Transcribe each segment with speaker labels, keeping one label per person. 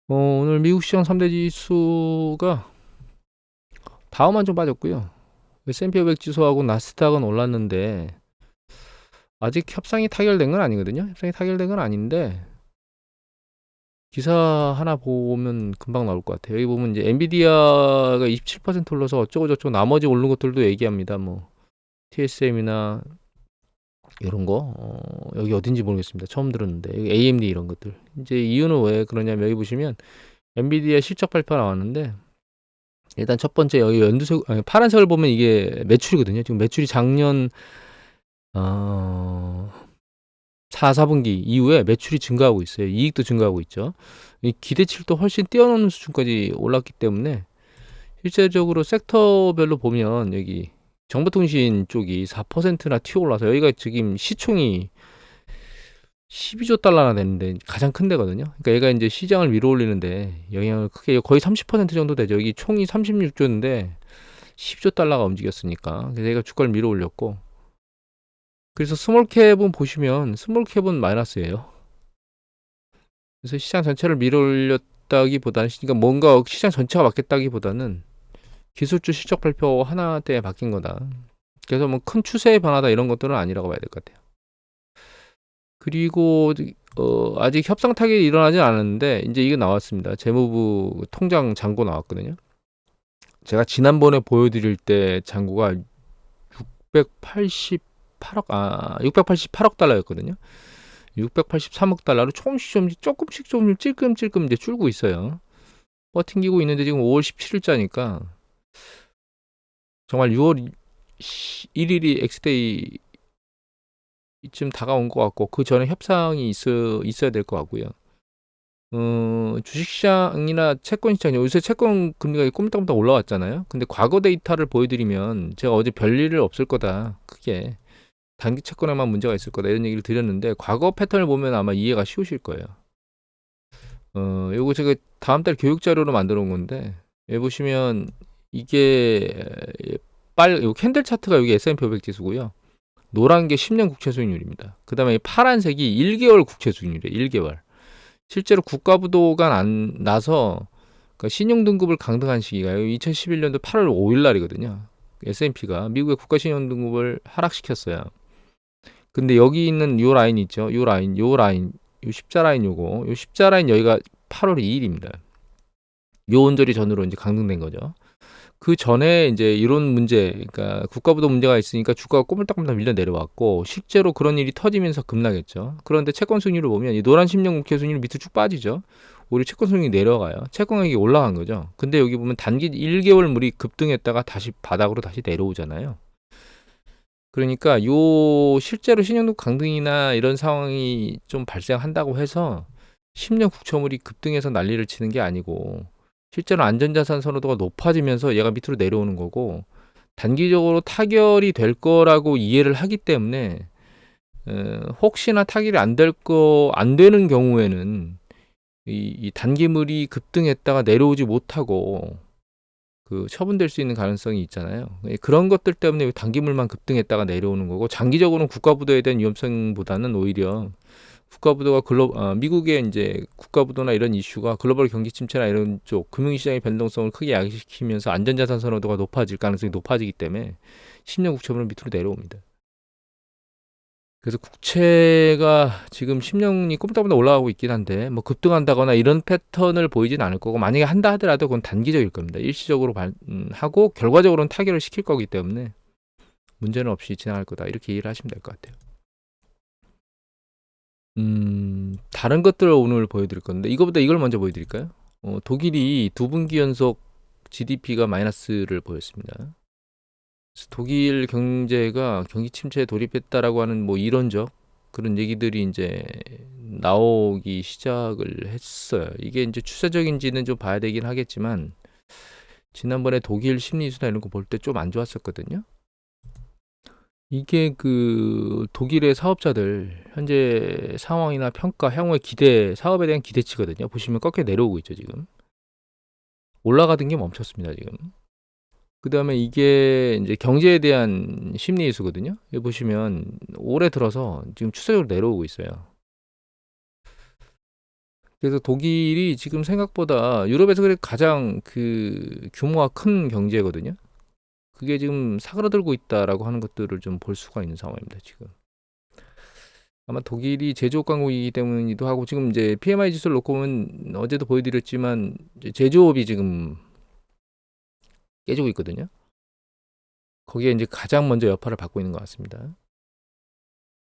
Speaker 1: 오늘 미국 시장 3대 지수가 다우만 좀 빠졌고요. S&P 500 지수하고 나스닥은 올랐는데 아직 협상이 타결된 건 아니거든요. 협상이 타결된 건 아닌데 기사 하나 보면 금방 나올 것 같아요. 여기 보면 이제 엔비디아가 27% 올라서 어쩌고저쩌고 나머지 오른 것들도 얘기합니다. 뭐 TSM이나 이런 거 여기 어딘지 모르겠습니다. 처음 들었는데 여기 AMD 이런 것들. 이제 이유는 왜 그러냐면 여기 보시면 엔비디아 실적 발표 나왔는데 일단 첫 번째 여기 연두색 파란색을 보면 이게 매출이거든요. 지금 매출이 작년 어 4분기 이후에 매출이 증가하고 있어요. 이익도 증가하고 있죠. 이 기대치를 훨씬 뛰어넘는 수준까지 올랐기 때문에 실제적으로 섹터별로 보면 여기 정보통신 쪽이 4%나 튀어올라서 여기가 지금 시총이 12조 달러나 되는데 가장 큰 데거든요. 그러니까 얘가 이제 시장을 위로 올리는데 영향을 크게 거의 30% 정도 되죠. 여기 총이 36조인데 10조 달러가 움직였으니까 그래서 얘가 주가를 밀어 올렸고 그래서 스몰캡은 보시면 스몰캡은 마이너스예요. 그래서 시장 전체를 밀어 올렸다기보다는 그러니까 뭔가 시장 전체가 맞겠다기보다는 기술주 실적 발표 하나 때문에 바뀐 거다. 그래서 뭐 큰 추세의 변화다 이런 것들은 아니라고 봐야 될 것 같아요. 그리고 아직 협상 타결이 일어나지 않았는데 이제 이게 나왔습니다. 재무부 통장 잔고 나왔거든요. 제가 지난번에 보여드릴 때 잔고가 688억 달러였거든요. 683억 달러로 조금씩 찔끔찔끔 이제 줄고 있어요. 버팅기고 있는데 지금 5월 17일자니까 정말 6월 1일이 엑스데이 이쯤 다가온 것 같고 그 전에 협상이 있어야 될 것 같고요. 주식시장이나 채권시장 요새 채권 금리가 꼼짝꼼짝 올라왔잖아요. 근데 과거 데이터를 보여드리면 제가 어제 별일은 없을 거다. 크게 단기 채권에만 문제가 있을 거다 이런 얘기를 드렸는데 과거 패턴을 보면 아마 이해가 쉬우실 거예요. 요거 제가 다음 달 교육 자료로 만들어 온 건데 여기 보시면 이게 요 캔들 차트가 여기 S&P 500 지수고요. 노란 게 10년 국채 수익률입니다. 그 다음에 파란색이 1개월 국채 수익률이에요. 1개월. 실제로 국가부도가 나서 그러니까 신용등급을 강등한 시기가 2011년도 8월 5일 날이거든요. S&P가 미국의 국가 신용등급을 하락시켰어요. 근데 여기 있는 요 라인 있죠. 요 십자 라인 요 십자 라인 여기가 8월 2일입니다. 요 온절이 전후로 이제 강등된 거죠. 그 전에 이제 이런 문제, 그러니까 국가부도 문제가 있으니까 주가가 꼬물딱꼬물딱 밀려 내려왔고 실제로 그런 일이 터지면서 급락했죠. 그런데 채권 수익률을 보면 이 노란 10년 국채 수익률 밑으로 쭉 빠지죠. 오히려 채권 수익률이 내려가요. 채권 가격이 올라간 거죠. 근데 여기 보면 단기 1개월 물이 급등했다가 다시 바닥으로 다시 내려오잖아요. 그러니까 요 실제로 신용도 강등이나 이런 상황이 좀 발생한다고 해서 10년 국채물이 급등해서 난리를 치는 게 아니고 실제로 안전자산 선호도가 높아지면서 얘가 밑으로 내려오는 거고 단기적으로 타결이 될 거라고 이해를 하기 때문에 혹시나 타결이 안 되는 경우에는 이 단기물이 급등했다가 내려오지 못하고 그 처분될 수 있는 가능성이 있잖아요. 그런 것들 때문에 단기물만 급등했다가 내려오는 거고 장기적으로는 국가부도에 대한 위험성보다는 오히려 국가부도가 미국의 이제 국가부도나 이런 이슈가 글로벌 경기 침체나 이런 쪽 금융시장의 변동성을 크게 야기시키면서 안전자산 선호도가 높아질 가능성이 높아지기 때문에 10년 국채물은 밑으로 내려옵니다. 그래서 국채가 지금 10년이 꼼짝보다 올라가고 있긴 한데 뭐 급등한다거나 이런 패턴을 보이진 않을 거고 만약에 한다 하더라도 그건 단기적일 겁니다. 일시적으로 하고 결과적으로는 타결을 시킬 거기 때문에 문제는 없이 진행할 거다 이렇게 이해를 하시면 될 것 같아요. 다른 것들을 오늘 보여드릴 건데 이거보다 이걸 먼저 보여드릴까요? 독일이 2분기 연속 GDP가 마이너스를 보였습니다. 독일 경제가 경기 침체에 돌입했다라고 하는 뭐 이론적 그런 얘기들이 이제 나오기 시작을 했어요. 이게 이제 추세적인지는 좀 봐야 되긴 하겠지만 지난번에 독일 심리수나 이런 거 볼 때 좀 안 좋았었거든요. 이게 그 독일의 사업자들 현재 상황이나 평가, 향후의 기대, 사업에 대한 기대치거든요. 보시면 꺾여 내려오고 있죠, 지금. 올라가던 게 멈췄습니다, 지금. 그 다음에 이게 이제 경제에 대한 심리 지수거든요. 여기 보시면 올해 들어서 지금 추세적으로 내려오고 있어요. 그래서 독일이 지금 생각보다 유럽에서 그래 가장 그 규모가 큰 경제거든요. 그게 지금 사그라들고 있다라고 하는 것들을 좀 볼 수가 있는 상황입니다, 지금. 아마 독일이 제조업 강국이기 때문이기도 하고 지금 이제 PMI 지수를 놓고 보면 어제도 보여드렸지만 이제 제조업이 지금 깨지고 있거든요. 거기에 이제 가장 먼저 여파를 받고 있는 것 같습니다.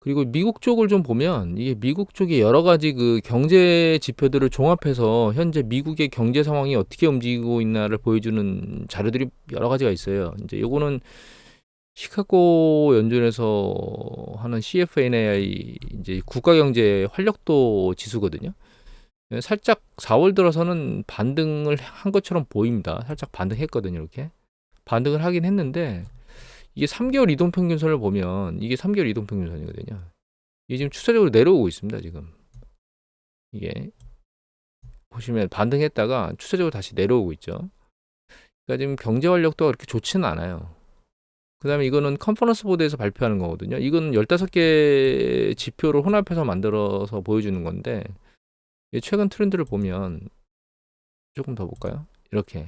Speaker 1: 그리고 미국 쪽을 좀 보면 이게 미국 쪽의 여러 가지 그 경제 지표들을 종합해서 현재 미국의 경제 상황이 어떻게 움직이고 있나를 보여주는 자료들이 여러 가지가 있어요. 이제 요거는 시카고 연준에서 하는 CFNAI 이제 국가 경제 활력도 지수거든요. 살짝 4월 들어서는 반등을 한 것처럼 보입니다. 살짝 반등했거든요, 이렇게. 반등을 하긴 했는데 이게 3개월 이동평균선을 보면 이게 3개월 이동평균선이거든요. 이게 지금 추세적으로 내려오고 있습니다, 지금. 이게 보시면 반등했다가 추세적으로 다시 내려오고 있죠. 그러니까 지금 경제 활력도가 그렇게 좋지는 않아요. 그 다음에 이거는 컨퍼런스 보드에서 발표하는 거거든요. 이건 15개 지표를 혼합해서 만들어서 보여주는 건데 최근 트렌드를 보면 조금 더 볼까요? 이렇게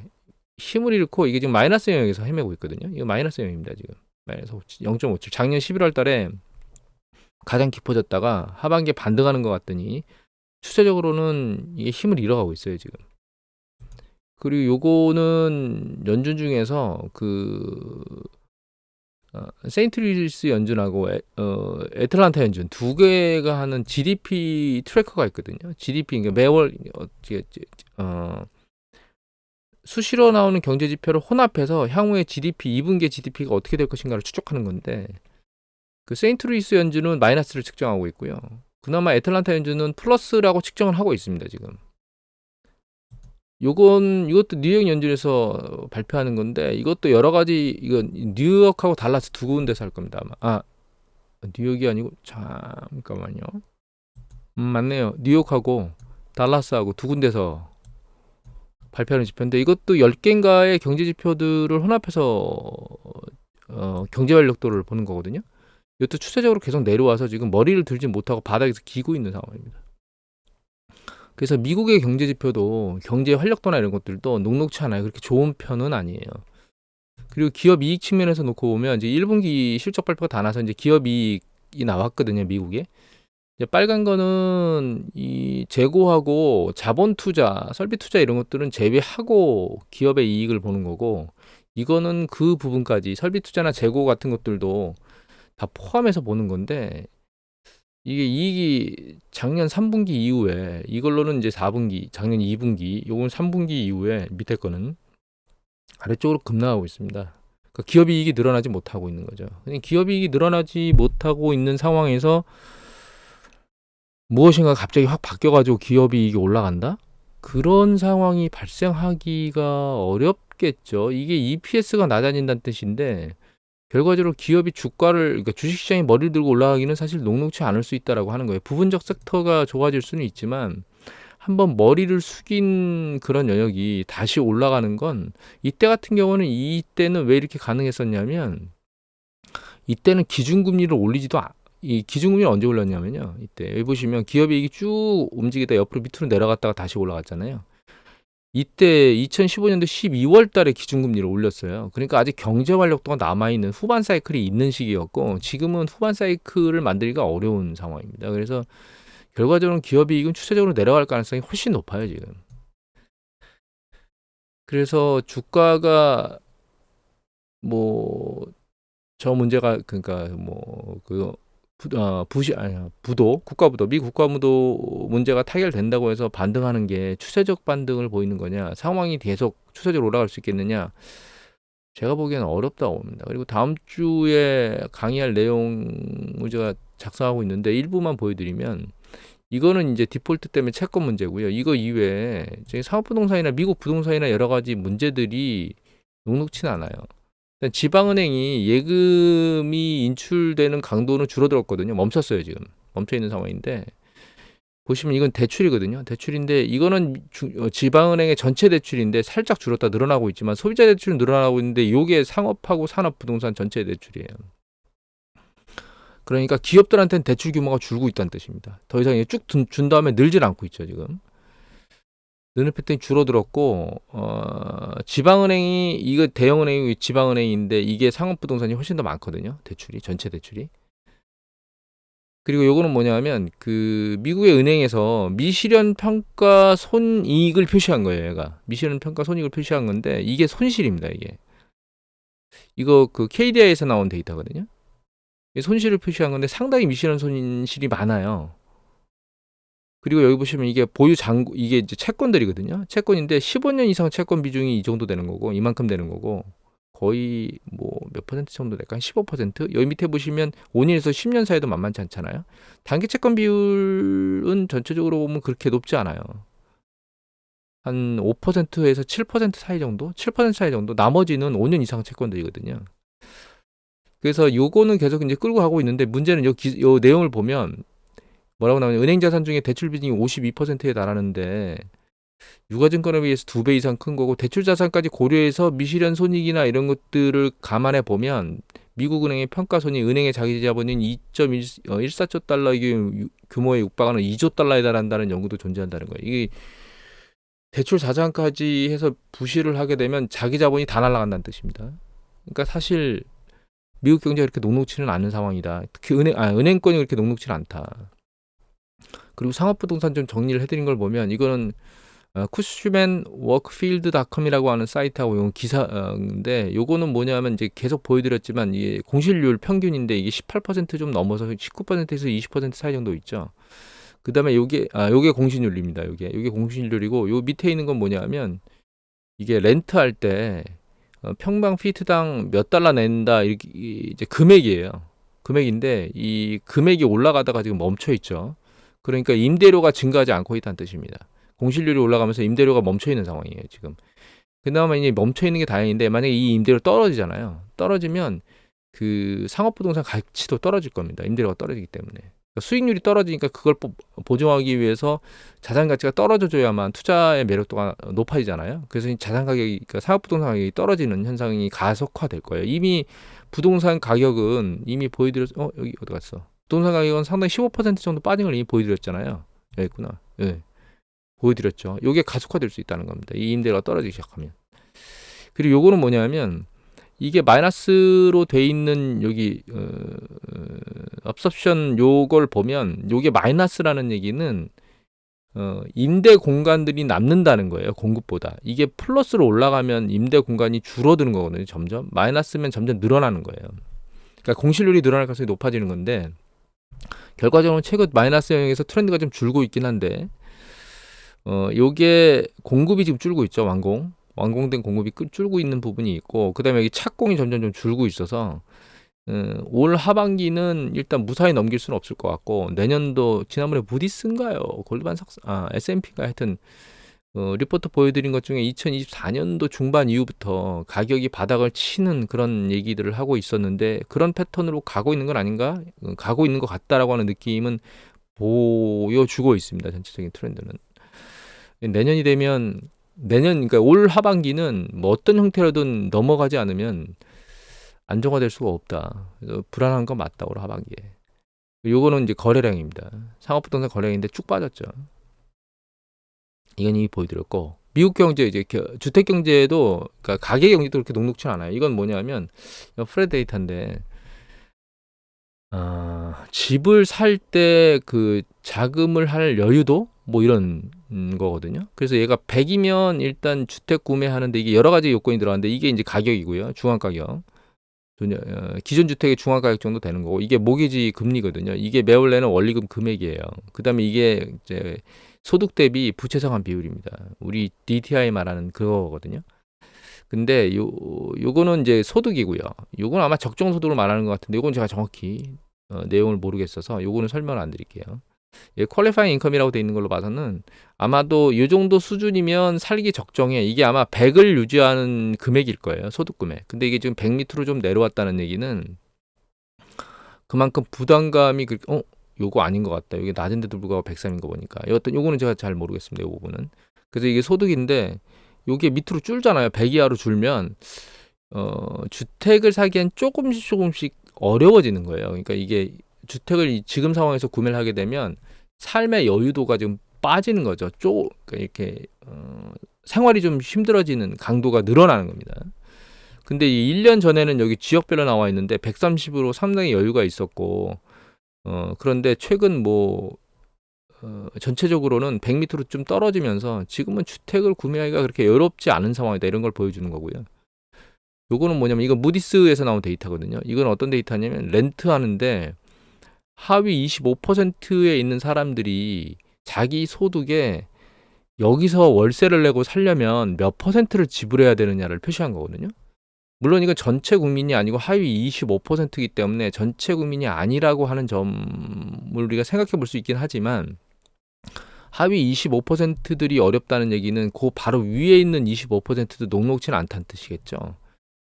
Speaker 1: 힘을 잃고 이게 지금 마이너스 영역에서 헤매고 있거든요. 이거 마이너스 영역입니다, 지금. 마이너스 0.57. 작년 11월 달에 가장 깊어졌다가 하반기에 반등하는 것 같더니 추세적으로는 이게 힘을 잃어가고 있어요, 지금. 그리고 요거는 연준 중에서 세인트루이스 연준하고 애틀란타 연준 두 개가 하는 GDP 트래커가 있거든요. GDP 그러니까 매월 수시로 나오는 경제 지표를 혼합해서 향후에 GDP 2분기 GDP가 어떻게 될 것인가를 추적하는 건데 그 세인트루이스 연준은 마이너스를 측정하고 있고요. 그나마 애틀란타 연준은 플러스라고 측정을 하고 있습니다, 지금. 이것도 뉴욕 연준에서 발표하는 건데 이것도 여러 가지 이건 뉴욕하고 달라스 두 군데서 할 겁니다, 아마. 뉴욕이 아니고 잠깐만요. 맞네요. 뉴욕하고 달라스하고 두 군데서 발표하는 지표인데 이것도 10개인가의 경제 지표들을 혼합해서 경제 활력도를 보는 거거든요. 이것도 추세적으로 계속 내려와서 지금 머리를 들지 못하고 바닥에서 기고 있는 상황입니다. 그래서 미국의 경제 지표도 경제 활력도나 이런 것들도 녹록치 않아요. 그렇게 좋은 편은 아니에요. 그리고 기업 이익 측면에서 놓고 보면 이제 1분기 실적 발표가 다 나서 이제 기업 이익이 나왔거든요, 미국에. 이제 빨간 거는 이 재고하고 자본 투자, 설비 투자 이런 것들은 제외하고 기업의 이익을 보는 거고 이거는 그 부분까지 설비 투자나 재고 같은 것들도 다 포함해서 보는 건데 이게 이익이 작년 3분기 이후에 이걸로는 이제 4분기, 작년 2분기, 요건 3분기 이후에 밑에 거는 아래쪽으로 급락하고 있습니다. 그러니까 기업 이익이 늘어나지 못하고 있는 거죠. 기업 이익이 늘어나지 못하고 있는 상황에서 무엇인가 갑자기 확 바뀌어가지고 기업 이익이 올라간다? 그런 상황이 발생하기가 어렵겠죠. 이게 EPS가 낮아진다는 뜻인데 결과적으로 기업이 주가를 그러니까 주식시장에 머리를 들고 올라가기는 사실 녹록치 않을 수 있다라고 하는 거예요. 부분적 섹터가 좋아질 수는 있지만 한번 머리를 숙인 그런 영역이 다시 올라가는 건 이때 같은 경우는 이때는 왜 이렇게 가능했었냐면 이때는 기준금리를 올리지도 이 기준금리는 언제 올랐냐면요. 이때 여기 보시면 기업이익이 쭉 움직이다 옆으로 밑으로 내려갔다가 다시 올라갔잖아요. 이때 2015년도 12월 달에 기준금리를 올렸어요. 그러니까 아직 경제 활력도가 남아있는 후반 사이클이 있는 시기였고 지금은 후반 사이클을 만들기가 어려운 상황입니다. 그래서 결과적으로 기업이익은 추세적으로 내려갈 가능성이 훨씬 높아요, 지금. 그래서 주가가 뭐 저 문제가 그러니까 국가부도 미 국가부도 문제가 타결된다고 해서 반등하는 게 추세적 반등을 보이는 거냐, 상황이 계속 추세적으로 올라갈 수 있겠느냐, 제가 보기에는 어렵다고 봅니다. 그리고 다음 주에 강의할 내용을 제가 작성하고 있는데 일부만 보여드리면 이거는 이제 디폴트 때문에 채권 문제고요. 이거 이외에 사업부동산이나 미국 부동산이나 여러 가지 문제들이 녹록치는 않아요. 지방은행이 예금이 인출되는 강도는 줄어들었거든요. 멈췄어요, 지금. 멈춰 있는 상황인데 보시면 이건 대출이거든요. 대출인데 이거는 지방은행의 전체 대출인데 살짝 줄었다 늘어나고 있지만 소비자 대출은 늘어나고 있는데 이게 상업하고 산업부동산 전체 대출이에요. 그러니까 기업들한테는 대출 규모가 줄고 있다는 뜻입니다. 더 이상 쭉 준 다음에 늘질 않고 있죠, 지금. 느는 패턴이 줄어들었고 지방은행이 이거 대형은행이 지방은행인데 이게 상업부동산이 훨씬 더 많거든요. 대출이 전체 대출이. 그리고 요거는 뭐냐면 그 미국의 은행에서 미실현 평가 손익을 표시한 거예요. 얘가 미실현 평가 손익을 표시한 건데 이게 손실입니다. 이거 그 KDI에서 나온 데이터거든요. 손실을 표시한 건데 상당히 미실현 손실이 많아요. 그리고 여기 보시면 이게 보유 잔고 이게 이제 채권들이거든요. 채권인데 15년 이상 채권 비중이 이 정도 되는 거고 이만큼 되는 거고 거의 뭐 몇 퍼센트 정도 될까? 한 15%? 여기 밑에 보시면 5년에서 10년 사이도 만만치 않잖아요. 단기 채권 비율은 전체적으로 보면 그렇게 높지 않아요. 한 5%에서 7% 사이 정도? 7% 사이 정도? 나머지는 5년 이상 채권들이거든요. 그래서 요거는 계속 이제 끌고 가고 있는데 문제는 요 내용을 보면 뭐라고 나오냐? 은행 자산 중에 대출 비중이 52%에 달하는데 유가증권에 비해서 2배 이상 큰 거고 대출 자산까지 고려해서 미실현 손익이나 이런 것들을 감안해 보면 미국 은행의 평가 손익, 은행의 자기 자본인 2.14조 달러 이게 규모에 육박하는 2조 달러에 달한다는 연구도 존재한다는 거예요. 이게 대출 자산까지 해서 부실을 하게 되면 자기 자본이 다 날아간다는 뜻입니다. 그러니까 사실 미국 경제가 그렇게 녹록치는 않은 상황이다. 특히 은행권이 그렇게 녹록치는 않다. 그리고 상업부동산 좀 정리를 해드린 걸 보면 이거는 쿠슈맨워크필드.com이라고 하는 사이트하고 이건 기사인데 요거는 뭐냐면 이제 계속 보여드렸지만 이게 공실률 평균인데 이게 18% 좀 넘어서 19%에서 20% 사이 정도 있죠. 그다음에 요게 공실률입니다. 요게 공실률이고 요 밑에 있는 건 뭐냐면 이게 렌트할 때 평방 피트당 몇 달러 낸다 이렇게 이제 금액이에요. 금액인데 이 금액이 올라가다가 지금 멈춰 있죠. 그러니까 임대료가 증가하지 않고 있다는 뜻입니다. 공실률이 올라가면서 임대료가 멈춰 있는 상황이에요, 지금. 그나마 이제 멈춰 있는 게 다행인데 만약에 이 임대료 떨어지잖아요. 떨어지면 그 상업부동산 가치도 떨어질 겁니다. 임대료가 떨어지기 때문에. 그러니까 수익률이 떨어지니까 그걸 보정하기 위해서 자산 가치가 떨어져줘야만 투자의 매력도가 높아지잖아요. 그래서 이 자산 가격이, 그러니까 상업부동산 가격이 떨어지는 현상이 가속화될 거예요. 이미 부동산 가격은 이미 여기 어디 갔어? 부동산 가격은 상당히 15% 정도 빠진 걸 이미 보여드렸잖아요. 여기 있구나. 예. 보여드렸죠. 이게 가속화될 수 있다는 겁니다. 이 임대료가 떨어지기 시작하면. 그리고 요거는 뭐냐면 이게 마이너스로 돼 있는 여기 업섭션 요걸 보면 요게 마이너스라는 얘기는 임대 공간들이 남는다는 거예요. 공급보다. 이게 플러스로 올라가면 임대 공간이 줄어드는 거거든요. 점점. 마이너스면 점점 늘어나는 거예요. 그러니까 공실률이 늘어날 가능성이 높아지는 건데 결과적으로 최근 마이너스 영역에서 트렌드가 좀 줄고 있긴 한데 요게 공급이 지금 줄고 있죠. 완공된 공급이 줄고 있는 부분이 있고 그다음에 여기 착공이 점점 좀 줄고 있어서 올 하반기는 일단 무사히 넘길 수는 없을 것 같고 내년도 지난번에 무디스인가요? 골드만삭스 S&P가 하여튼 리포트 보여드린 것 중에 2024년도 중반 이후부터 가격이 바닥을 치는 그런 얘기들을 하고 있었는데 그런 패턴으로 가고 있는 건 아닌가? 가고 있는 것 같다라고 하는 느낌은 보여주고 있습니다. 전체적인 트렌드는. 내년이 되면 그러니까 올 하반기는 뭐 어떤 형태로든 넘어가지 않으면 안정화될 수가 없다. 그래서 불안한 건 맞다. 올 하반기에. 요거는 이제 거래량입니다. 상업부동산 거래량인데 쭉 빠졌죠. 이건 이미 보여드렸고 미국 경제 이제 주택 경제도 그러니까 가계 경제도 그렇게 녹록치 않아요. 이건 뭐냐면 프레드 데이터인데 집을 살 때 그 자금을 할 여유도 뭐 이런 거거든요. 그래서 얘가 100이면 일단 주택 구매하는데 이게 여러 가지 요건이 들어가는데 이게 이제 가격이고요. 중앙 가격. 기존 주택의 중앙 가격 정도 되는 거고 이게 모기지 금리거든요. 이게 매월 내는 원리금 금액이에요. 그다음에 이게 이제 소득 대비 부채 상환 비율입니다. 우리 DTI 말하는 그거거든요. 근데 요거는 이제 소득이고요. 요건 아마 적정 소득을 말하는 것 같은데 요건 제가 정확히 내용을 모르겠어서 요거는 설명을 안 드릴게요. 예, 퀄리파잉 인컴이라고 돼 있는 걸로 봐서는 아마도 이 정도 수준이면 살기 적정해. 이게 아마 100을 유지하는 금액일 거예요. 소득 금액. 근데 이게 지금 100 밑으로 좀 내려왔다는 얘기는 그만큼 부담감이 요거 아닌 것 같다. 이게 낮은데도 불구하고 103인 거 보니까. 요거는 제가 잘 모르겠습니다. 이 부분은. 그래서 이게 소득인데 요게 밑으로 줄잖아요. 100 이하로 줄면 주택을 사기엔 조금씩 어려워지는 거예요. 그러니까 이게 주택을 지금 상황에서 구매를 하게 되면 삶의 여유도가 지금 빠지는 거죠. 그러니까 이렇게 생활이 좀 힘들어지는 강도가 늘어나는 겁니다. 근데 이 1년 전에는 여기 지역별로 나와 있는데 130으로 상당히 여유가 있었고 그런데 최근 전체적으로는 100m로 좀 떨어지면서 지금은 주택을 구매하기가 그렇게 여롭지 않은 상황이다. 이런 걸 보여주는 거고요. 요거는 뭐냐면 이건 무디스에서 나온 데이터거든요. 이건 어떤 데이터냐면 렌트하는데 하위 25%에 있는 사람들이 자기 소득에 여기서 월세를 내고 살려면 몇 퍼센트를 지불해야 되느냐를 표시한 거거든요. 물론 이건 전체 국민이 아니고 하위 25%이기 때문에 전체 국민이 아니라고 하는 점을 우리가 생각해 볼 수 있긴 하지만 하위 25%들이 어렵다는 얘기는 그 바로 위에 있는 25%도 녹록치는 않다는 뜻이겠죠.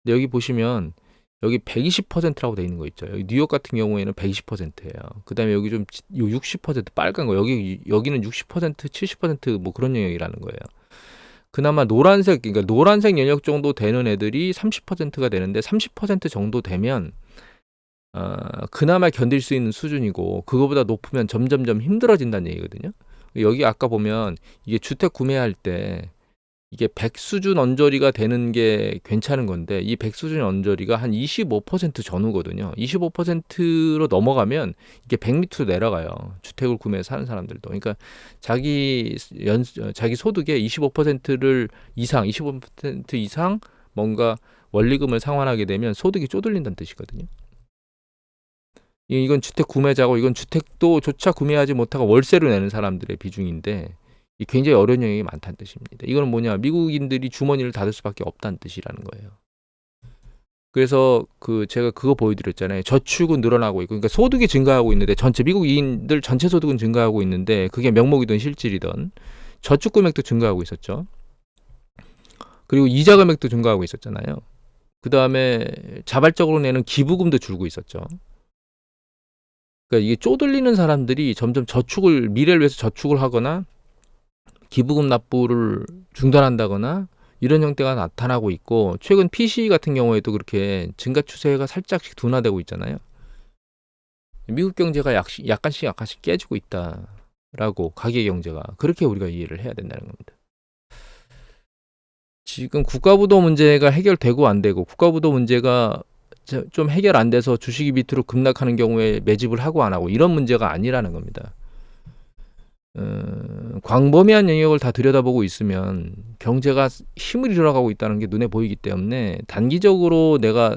Speaker 1: 근데 여기 보시면 여기 120%라고 돼 있는 거 있죠. 여기 뉴욕 같은 경우에는 120%예요. 그다음에 여기 좀 60% 빨간 거 여기는 60% 70% 그런 영역이라는 거예요. 그나마 노란색 영역 정도 되는 애들이 30%가 되는데 30% 정도 되면 그나마 견딜 수 있는 수준이고 그거보다 높으면 점점점 힘들어진다는 얘기거든요. 여기 아까 보면 이게 주택 구매할 때 이게 100 수준 언저리가 되는 게 괜찮은 건데 이 100 수준 언저리가 한 25% 전후거든요. 25%로 넘어가면 이게 100m로 내려가요. 주택을 구매해 사는 사람들도. 그러니까 자기 소득의 25%를 이상, 25% 이상 뭔가 원리금을 상환하게 되면 소득이 쪼들린다는 뜻이거든요. 이건 주택 구매자고 이건 주택도 조차 구매하지 못하고 월세로 내는 사람들의 비중인데 굉장히 어려운 영역이 많다는 뜻입니다. 이거는 뭐냐? 미국인들이 주머니를 닫을 수밖에 없다는 뜻이라는 거예요. 그래서 제가 그거 보여드렸잖아요. 저축은 늘어나고 있고, 그러니까 소득이 증가하고 있는데 미국인들 전체 소득은 증가하고 있는데 그게 명목이든 실질이든 저축 금액도 증가하고 있었죠. 그리고 이자 금액도 증가하고 있었잖아요. 그 다음에 자발적으로 내는 기부금도 줄고 있었죠. 그러니까 이게 쪼들리는 사람들이 점점 미래를 위해서 저축을 하거나 기부금 납부를 중단한다거나 이런 형태가 나타나고 있고 최근 PCE 같은 경우에도 그렇게 증가 추세가 살짝씩 둔화되고 있잖아요. 미국 경제가 약간씩 깨지고 있다라고 가계 경제가 그렇게 우리가 이해를 해야 된다는 겁니다. 지금 국가부도 문제가 해결되고 안 되고 국가부도 문제가 좀 해결 안 돼서 주식이 밑으로 급락하는 경우에 매집을 하고 안 하고 이런 문제가 아니라는 겁니다. 광범위한 영역을 다 들여다보고 있으면 경제가 힘을 잃어가고 있다는 게 눈에 보이기 때문에 단기적으로 내가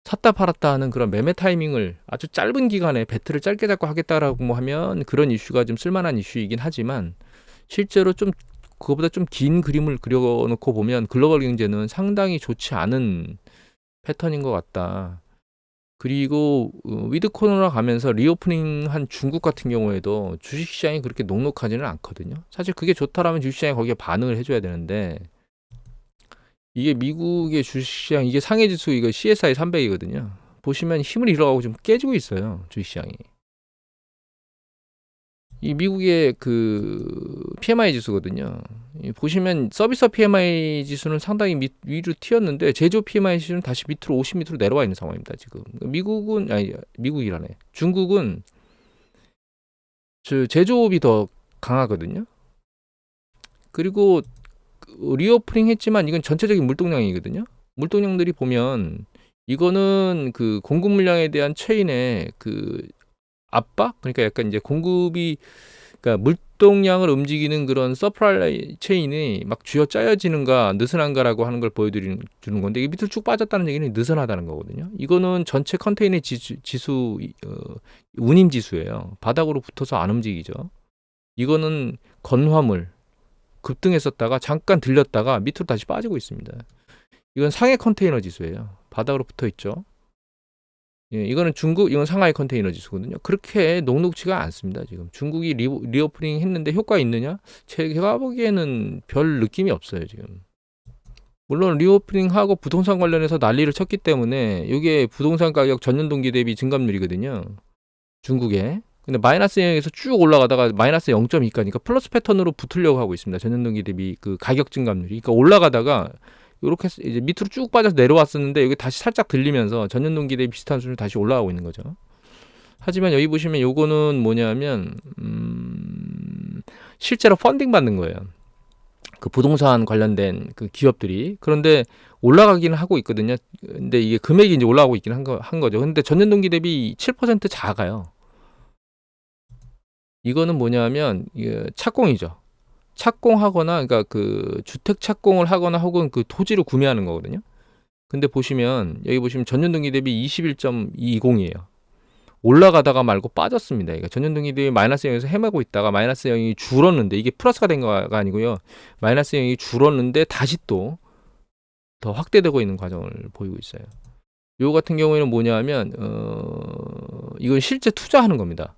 Speaker 1: 샀다 팔았다 하는 그런 매매 타이밍을 아주 짧은 기간에 배트를 짧게 잡고 하겠다라고 하면 그런 이슈가 좀 쓸만한 이슈이긴 하지만 실제로 좀 그거보다 좀 긴 그림을 그려놓고 보면 글로벌 경제는 상당히 좋지 않은 패턴인 것 같다. 그리고 위드 코로나 가면서 리오프닝한 중국 같은 경우에도 주식시장이 그렇게 녹록하지는 않거든요. 사실 그게 좋다라면 주식시장이 거기에 반응을 해줘야 되는데 이게 미국의 주식시장 이게 상해지수 이거 CSI 300이거든요. 보시면 힘을 잃어가고 좀 깨지고 있어요. 주식시장이. 이 미국의 PMI 지수거든요. 보시면 서비스 PMI 지수는 상당히 위로 튀었는데 제조업 PMI 지수는 다시 밑으로 50m로 내려와 있는 상황입니다. 지금 미국이라네. 중국은 제조업이 더 강하거든요. 그리고 리오프닝 했지만 이건 전체적인 물동량이거든요. 물동량들이 보면 이거는 공급 물량에 대한 체인의 압박? 그러니까 약간 이제 그러니까 물동량을 움직이는 그런 서프라이 체인이 막 쥐어짜여지는가 느슨한가라고 하는 걸 보여주는 건데 이게 밑으로 쭉 빠졌다는 얘기는 느슨하다는 거거든요. 이거는 전체 컨테이너 지수 운임 지수예요. 바닥으로 붙어서 안 움직이죠. 이거는 건화물 급등했었다가 잠깐 들렸다가 밑으로 다시 빠지고 있습니다. 이건 상해 컨테이너 지수예요. 바닥으로 붙어 있죠. 예, 이거는 이건 상하이 컨테이너 지수거든요. 그렇게 녹록지가 않습니다. 지금 중국이 리오프닝 했는데 효과 있느냐? 제가 보기에는 별 느낌이 없어요. 지금. 물론 리오프닝하고 부동산 관련해서 난리를 쳤기 때문에 이게 부동산 가격 전년 동기 대비 증감률이거든요. 중국에. 근데 마이너스 영역에서 쭉 올라가다가 마이너스 0.2가니까 플러스 패턴으로 붙으려고 하고 있습니다. 전년 동기 대비 가격 증감률이. 그러니까 올라가다가 이렇게 이제 밑으로 쭉 빠져서 내려왔었는데 여기 다시 살짝 들리면서 전년 동기 대비 비슷한 수준으로 다시 올라가고 있는 거죠. 하지만 여기 보시면 요거는 뭐냐면 실제로 펀딩 받는 거예요. 그 부동산 관련된 그 기업들이. 그런데 올라가기는 하고 있거든요. 근데 이게 금액이 이제 올라가고 있긴 한 거죠. 근데 전년 동기 대비 7% 작아요. 이거는 뭐냐면 이게 착공이죠. 착공하거나 그러니까 그 주택 착공을 하거나 혹은 그 토지를 구매하는 거거든요. 근데 보시면 여기 보시면 전년 동기 대비 21.20이에요. 올라가다가 말고 빠졌습니다. 그러니까 전년 동기 대비 마이너스 0에서 헤매고 있다가 마이너스 0이 줄었는데 이게 플러스가 된 거가 아니고요. 마이너스 0이 줄었는데 다시 또 더 확대되고 있는 과정을 보이고 있어요. 요 같은 경우에는 뭐냐면 이건 실제 투자하는 겁니다.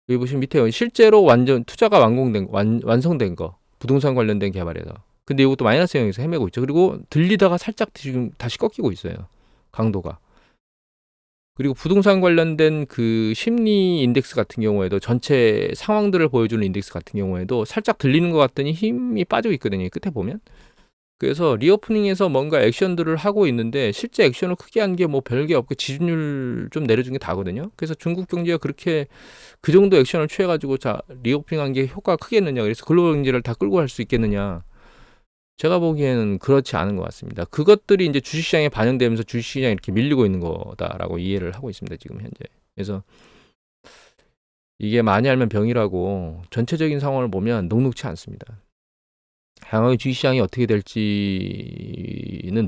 Speaker 1: 여기 보시면 밑에 실제로 완전 투자가 완성된 거 부동산 관련된 개발에서. 근데 이것도 마이너스 0에서 헤매고 있죠. 그리고 들리다가 살짝 지금 다시 꺾이고 있어요. 강도가. 그리고 부동산 관련된 그 심리 인덱스 같은 경우에도 전체 상황들을 보여주는 인덱스 같은 경우에도 살짝 들리는 것 같더니 힘이 빠지고 있거든요. 끝에 보면. 그래서 리오프닝에서 뭔가 액션들을 하고 있는데 실제 액션을 크게 한 게 뭐 별게 없고 지준율 좀 내려준 게 다거든요. 그래서 중국 경제가 그렇게 그 정도 액션을 취해가지고 자 리오프닝한 게 효과가 크겠느냐, 그래서 글로벌 경제를 다 끌고 갈 수 있겠느냐, 제가 보기에는 그렇지 않은 것 같습니다. 그것들이 이제 주식시장에 반영되면서 주식시장이 이렇게 밀리고 있는 거다라고 이해를 하고 있습니다. 지금 현재. 그래서 이게 많이 알면 병이라고 전체적인 상황을 보면 녹록치 않습니다. 향후의 주식시장이 어떻게 될지는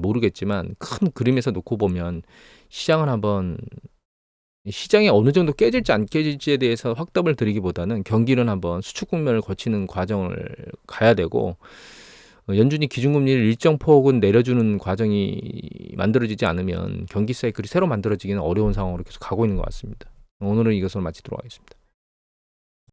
Speaker 1: 모르겠지만 큰 그림에서 놓고 보면 시장을 한번 시장이 어느 정도 깨질지 안 깨질지에 대해서 확답을 드리기보다는 경기는 한번 수축 국면을 거치는 과정을 가야 되고 연준이 기준금리를 일정 폭은 내려주는 과정이 만들어지지 않으면 경기 사이클이 새로 만들어지기는 어려운 상황으로 계속 가고 있는 것 같습니다. 오늘은 이것을 마치도록 하겠습니다.